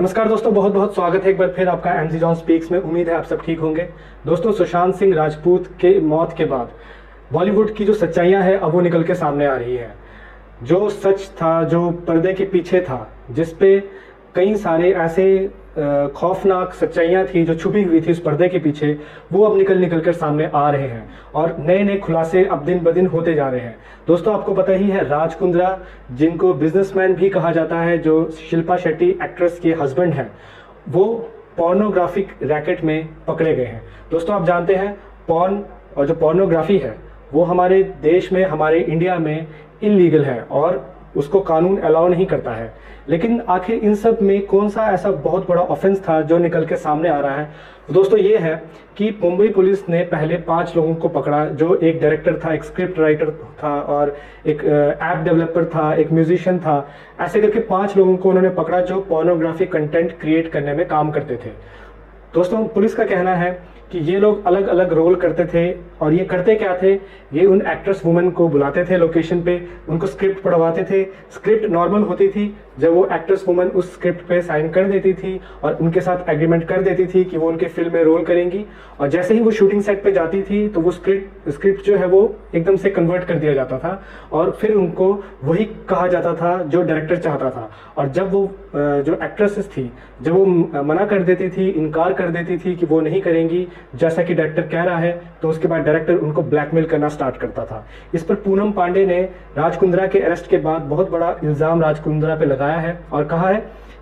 नमस्कार दोस्तों, बहुत बहुत स्वागत है एक बार फिर आपका एमजी जॉन स्पीक्स में। उम्मीद है आप सब ठीक होंगे। दोस्तों, सुशांत सिंह राजपूत के मौत के बाद बॉलीवुड की जो सच्चाइयां हैं अब वो निकल के सामने आ रही है। जो सच था, जो पर्दे के पीछे था, जिस पे कई सारे ऐसे खौफनाक सच्चाइयां थी जो छुपी हुई थी उस पर्दे के पीछे, वो अब निकल कर सामने आ रहे हैं और नए नए खुलासे अब दिन ब दिन होते जा रहे हैं। दोस्तों, आपको पता ही है, राज कुंद्रा, जिनको बिजनेसमैन भी कहा जाता है, जो शिल्पा शेट्टी एक्ट्रेस के हस्बैंड हैं, वो पोर्नोग्राफिक रैकेट में पकड़े गए हैं। दोस्तों, आप जानते हैं पॉर्न और जो पोर्नोग्राफी है वो हमारे देश में, हमारे इंडिया में इलीगल है और उसको कानून अलाउ नहीं करता है। लेकिन आखिर इन सब में कौन सा ऐसा बहुत बड़ा ऑफेंस था जो निकल के सामने आ रहा है? दोस्तों, ये है कि मुंबई पुलिस ने पहले 5 लोगों को पकड़ा, जो एक डायरेक्टर था, एक स्क्रिप्ट राइटर था और एक ऐप डेवलपर था, एक म्यूजिशियन था। ऐसे करके 5 लोगों को उन्होंने पकड़ा जो पोर्नोग्राफी कंटेंट क्रिएट करने में काम करते थे। दोस्तों, पुलिस का कहना है कि ये लोग अलग अलग रोल करते थे और ये करते क्या थे, ये उन एक्ट्रेस वुमेन को बुलाते थे लोकेशन पे, उनको स्क्रिप्ट पढ़वाते थे। स्क्रिप्ट नॉर्मल होती थी, जब वो एक्ट्रेस वुमेन उस स्क्रिप्ट पे साइन कर देती थी और उनके साथ एग्रीमेंट कर देती थी कि वो उनके फिल्म में रोल करेंगी, और जैसे ही वो शूटिंग सेट पे जाती थी तो वो स्क्रिप्ट जो है वो एकदम से कन्वर्ट कर दिया जाता था और फिर उनको वही कहा जाता था जो डायरेक्टर चाहता था। और जब वो जो एक्ट्रेसेस थी, जब वो मना कर देती थी, इनकार कर देती थी कि वो नहीं करेंगी जैसा कि डायरेक्टर कह रहा है, तो उसके बाद डायरेक्टर उनको ब्लैकमेल करना स्टार्ट करता था। इस पर पूनम पांडे ने राज कुंद्रा के अरेस्ट के बाद बहुत बड़ा इल्जाम राज कुंद्रा पे लगाया है और कहा है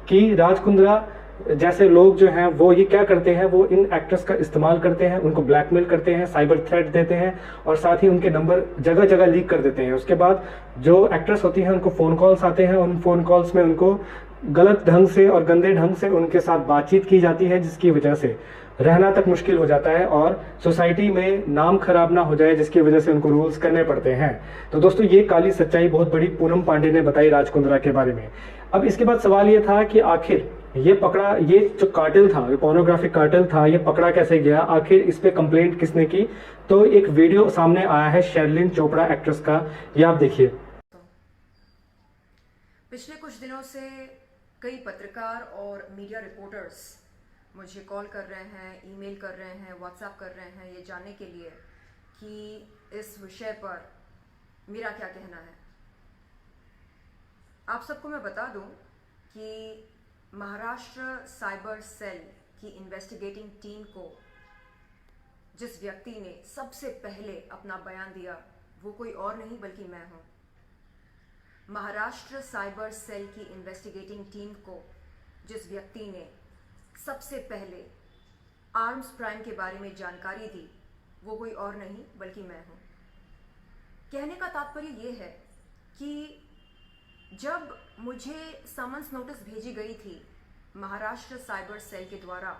कि राज कुंद्रा जैसे लोग जो हैं वो ये क्या करते हैं, वो इन एक्ट्रेस का इस्तेमाल करते हैं, उनको ब्लैकमेल करते हैं, साइबर थ्रेट देते हैं और साथ ही उनके नंबर जगह जगह लीक कर देते हैं। उसके बाद जो एक्ट्रेस होती हैं उनको फ़ोन कॉल्स आते हैं, उन फ़ोन कॉल्स में उनको गलत ढंग से और गंदे ढंग से उनके साथ बातचीत की जाती है, जिसकी वजह से रहना तक मुश्किल हो जाता है और सोसाइटी में नाम खराब ना हो जाए, जिसकी वजह से उनको रूल्स करने पड़ते हैं। तो दोस्तों, ये काली सच्चाई बहुत बड़ी पूनम पांडे ने बताई राज कुंद्रा के बारे में। अब इसके बाद सवाल ये था कि आखिर ये जो कार्टेल था, ये पोर्नोग्राफिक कार्टेल था, ये पकड़ा कैसे गया, आखिर इस पे कंप्लेंट किसने की? तो एक वीडियो सामने आया है शेरलिन चोपड़ा एक्ट्रेस का, ये आप देखिए। पिछले कुछ दिनों से कई पत्रकार और मीडिया रिपोर्टर्स मुझे कॉल कर रहे हैं, ईमेल कर रहे हैं, व्हाट्सएप कर रहे हैं, ये जानने के लिए कि इस विषय पर मेरा क्या कहना है। आप सबको मैं बता दूं कि महाराष्ट्र साइबर सेल की इन्वेस्टिगेटिंग टीम को जिस व्यक्ति ने सबसे पहले अपना बयान दिया, वो कोई और नहीं बल्कि मैं हूं। महाराष्ट्र साइबर सेल की इन्वेस्टिगेटिंग टीम को जिस व्यक्ति ने सबसे पहले आर्म्स प्राइम के बारे में जानकारी दी, वो कोई और नहीं बल्कि मैं हूं। कहने का तात्पर्य ये है कि जब मुझे समन्स नोटिस भेजी गई थी महाराष्ट्र साइबर सेल के द्वारा,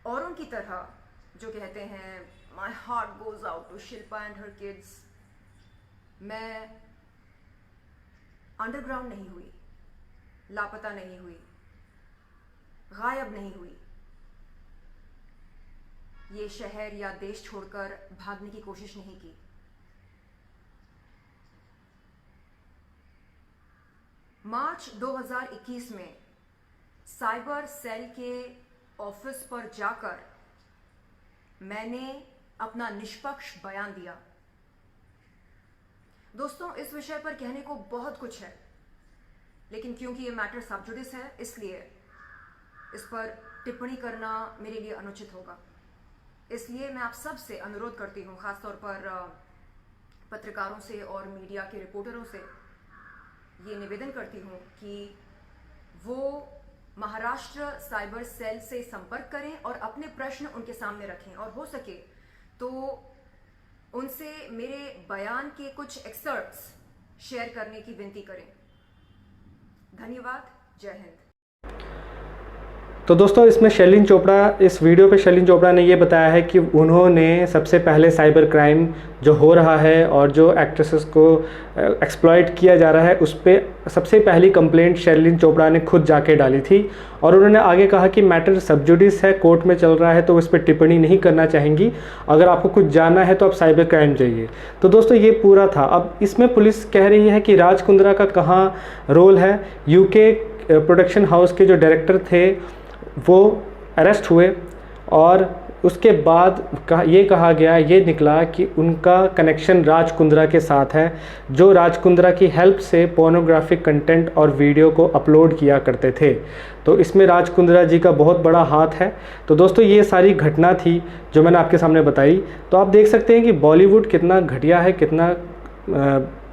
औरों की तरह जो कहते हैं my heart goes out to Shilpa and her kids, मैं अंडरग्राउंड नहीं हुई, लापता नहीं हुई, गायब नहीं हुई, ये शहर या देश छोड़कर भागने की कोशिश नहीं की। मार्च 2021 में साइबर सेल के ऑफिस पर जाकर मैंने अपना निष्पक्ष बयान दिया। दोस्तों, इस विषय पर कहने को बहुत कुछ है, लेकिन क्योंकि ये मैटर सब जुडिस है, इसलिए इस पर टिप्पणी करना मेरे लिए अनुचित होगा। इसलिए मैं आप सब से अनुरोध करती हूँ, खासतौर पर पत्रकारों से और मीडिया के रिपोर्टरों से ये निवेदन करती हूँ कि वो महाराष्ट्र साइबर सेल से संपर्क करें और अपने प्रश्न उनके सामने रखें और हो सके तो उनसे मेरे बयान के कुछ एक्सर्ट्स शेयर करने की विनती करें। धन्यवाद। जय हिंद। तो दोस्तों, इसमें शेरलिन चोपड़ा, इस वीडियो पे शेरलिन चोपड़ा ने ये बताया है कि उन्होंने सबसे पहले साइबर क्राइम जो हो रहा है और जो एक्ट्रेसेस को एक्सप्लॉइट किया जा रहा है उस पर सबसे पहली कंप्लेंट शेरलिन चोपड़ा ने खुद जाके डाली थी और उन्होंने आगे कहा कि मैटर सब जुडिस है, कोर्ट में चल रहा है, तो इस पर टिप्पणी नहीं करना चाहेंगी। अगर आपको कुछ जानना है तो आप साइबर क्राइम जाइए। तो दोस्तों, ये पूरा था। अब इसमें पुलिस कह रही है कि राज कुंद्रा का कहाँ रोल है। यूके प्रोडक्शन हाउस के जो डायरेक्टर थे वो अरेस्ट हुए, और उसके बाद ये कहा गया, ये निकला कि उनका कनेक्शन राज कुंद्रा के साथ है, जो राज कुंद्रा की हेल्प से पोर्नोग्राफिक कंटेंट और वीडियो को अपलोड किया करते थे। तो इसमें राज कुंद्रा जी का बहुत बड़ा हाथ है। तो दोस्तों ये सारी घटना थी जो मैंने आपके सामने बताई। तो आप देख सकते हैं कि बॉलीवुड कितना घटिया है, कितना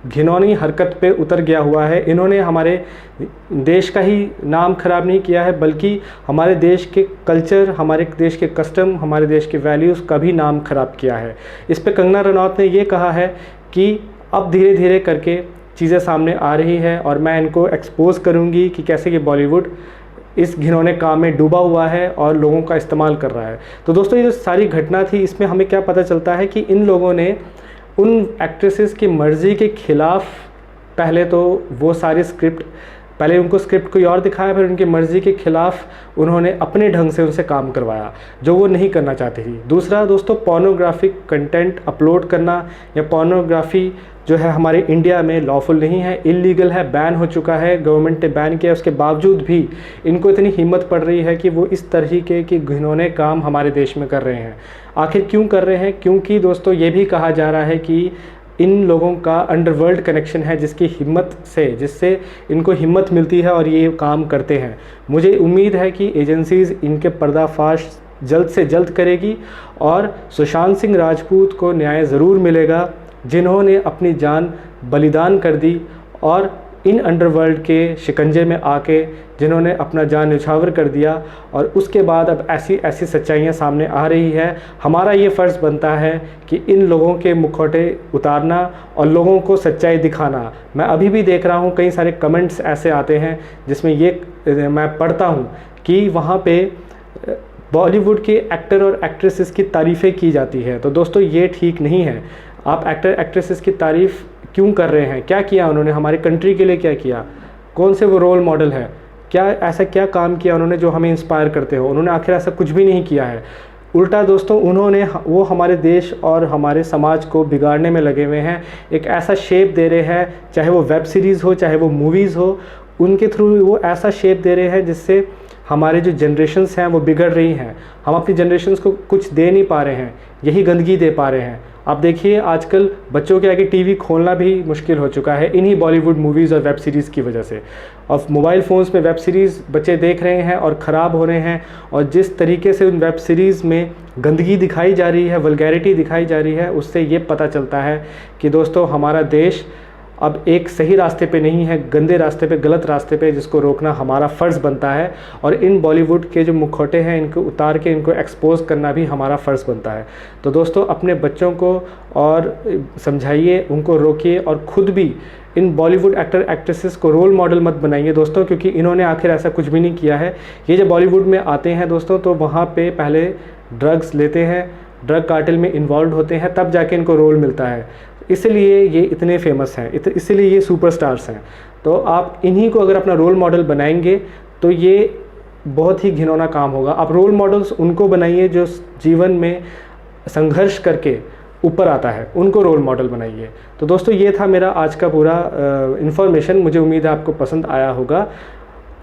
घिनौनी हरकत पे उतर गया हुआ है। इन्होंने हमारे देश का ही नाम खराब नहीं किया है, बल्कि हमारे देश के कल्चर, हमारे देश के कस्टम, हमारे देश के वैल्यूज़ का भी नाम खराब किया है। इस पे कंगना रनौत ने ये कहा है कि अब धीरे धीरे करके चीज़ें सामने आ रही है और मैं इनको एक्सपोज करूँगी कि कैसे कि बॉलीवुड इस घिनौने काम में डूबा हुआ है और लोगों का इस्तेमाल कर रहा है। तो दोस्तों ये जो सारी घटना थी, इसमें हमें क्या पता चलता है कि इन लोगों ने उन एक्ट्रेसेस की मर्ज़ी के ख़िलाफ़ पहले तो वो सारी पहले उनको स्क्रिप्ट कोई और दिखाया, फिर उनकी मर्ज़ी के ख़िलाफ़ उन्होंने अपने ढंग से उनसे काम करवाया जो वो नहीं करना चाहती थी। दूसरा दोस्तों, पोर्नोग्राफिक कंटेंट अपलोड करना या पोर्नोग्राफी जो है हमारे इंडिया में लॉफुल नहीं है, इलीगल है, बैन हो चुका है, गवर्नमेंट ने बैन किया। उसके बावजूद भी इनको इतनी हिम्मत पड़ रही है कि वो इस तरीके के घिनौने काम हमारे देश में कर रहे हैं। आखिर क्यों कर रहे हैं? क्योंकि दोस्तों ये भी कहा जा रहा है कि इन लोगों का अंडरवर्ल्ड कनेक्शन है, जिससे इनको हिम्मत मिलती है और ये काम करते हैं। मुझे उम्मीद है कि एजेंसीज़ इनके पर्दाफाश जल्द से जल्द करेगी और सुशांत सिंह राजपूत को न्याय ज़रूर मिलेगा, जिन्होंने अपनी जान बलिदान कर दी और इन अंडरवर्ल्ड के शिकंजे में आके जिन्होंने अपना जान न्यौछावर कर दिया, और उसके बाद अब ऐसी ऐसी सच्चाइयाँ सामने आ रही है। हमारा ये फ़र्ज़ बनता है कि इन लोगों के मुखौटे उतारना और लोगों को सच्चाई दिखाना। मैं अभी भी देख रहा हूँ कई सारे कमेंट्स ऐसे आते हैं जिसमें ये मैं पढ़ता हूँ कि वहाँ पे बॉलीवुड के एक्टर और एक्ट्रेसेस की तारीफ़ें की जाती है। तो दोस्तों ये ठीक नहीं है। आप एक्टर एक्ट्रेसेस की तारीफ़ क्यों कर रहे हैं? क्या किया उन्होंने हमारी कंट्री के लिए? क्या किया? कौन से वो रोल मॉडल है? ऐसा क्या काम किया उन्होंने जो हमें इंस्पायर करते हो? उन्होंने आखिर ऐसा कुछ भी नहीं किया है। उल्टा दोस्तों वो हमारे देश और हमारे समाज को बिगाड़ने में लगे हुए हैं। एक ऐसा शेप दे रहे हैं, चाहे वो वेब सीरीज़ हो, चाहे वो मूवीज़ हो, उनके थ्रू वो ऐसा शेप दे रहे हैं जिससे हमारे जो जनरेशन्स हैं वो बिगड़ रही हैं। हम अपनी जनरेशन्स को कुछ दे नहीं पा रहे हैं, यही गंदगी दे पा रहे हैं। आप देखिए आजकल बच्चों के आगे टीवी खोलना भी मुश्किल हो चुका है इन्हीं बॉलीवुड मूवीज़ और वेब सीरीज़ की वजह से। और मोबाइल फ़ोन्स में वेब सीरीज़ बच्चे देख रहे हैं और ख़राब हो रहे हैं, और जिस तरीके से उन वेब सीरीज़ में गंदगी दिखाई जा रही है, वल्गैरिटी दिखाई जा रही है, उससे ये पता चलता है कि दोस्तों हमारा देश अब एक सही रास्ते पे नहीं है, गंदे रास्ते पे, गलत रास्ते पे, जिसको रोकना हमारा फ़र्ज़ बनता है। और इन बॉलीवुड के जो मुखौटे हैं इनको उतार के इनको एक्सपोज करना भी हमारा फ़र्ज़ बनता है। तो दोस्तों अपने बच्चों को और समझाइए, उनको रोकिए, और ख़ुद भी इन बॉलीवुड एक्टर एक्ट्रेसेस को रोल मॉडल मत बनाइए दोस्तों, क्योंकि इन्होंने आखिर ऐसा कुछ भी नहीं किया है। ये जब बॉलीवुड में आते हैं दोस्तों तो वहाँ पे पहले ड्रग्स लेते हैं, ड्रग कार्टेल में इन्वॉल्व होते हैं, तब जाके इनको रोल मिलता है। इसलिए ये इतने फेमस हैं, इसलिए ये सुपरस्टार्स हैं। तो आप इन्हीं को अगर अपना रोल मॉडल बनाएंगे तो ये बहुत ही घिनौना काम होगा। आप रोल मॉडल्स उनको बनाइए जो जीवन में संघर्ष करके ऊपर आता है, उनको रोल मॉडल बनाइए। तो दोस्तों ये था मेरा आज का पूरा इन्फॉर्मेशन। मुझे उम्मीद है आपको पसंद आया होगा।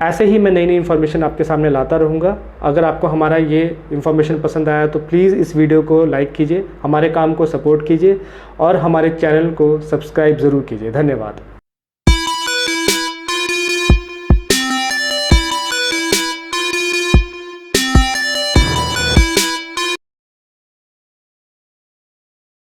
ऐसे ही मैं नई नई इन्फॉर्मेशन आपके सामने लाता रहूँगा। अगर आपको हमारा ये इन्फॉर्मेशन पसंद आया तो प्लीज़ इस वीडियो को लाइक कीजिए, हमारे काम को सपोर्ट कीजिए और हमारे चैनल को सब्सक्राइब ज़रूर कीजिए। धन्यवाद।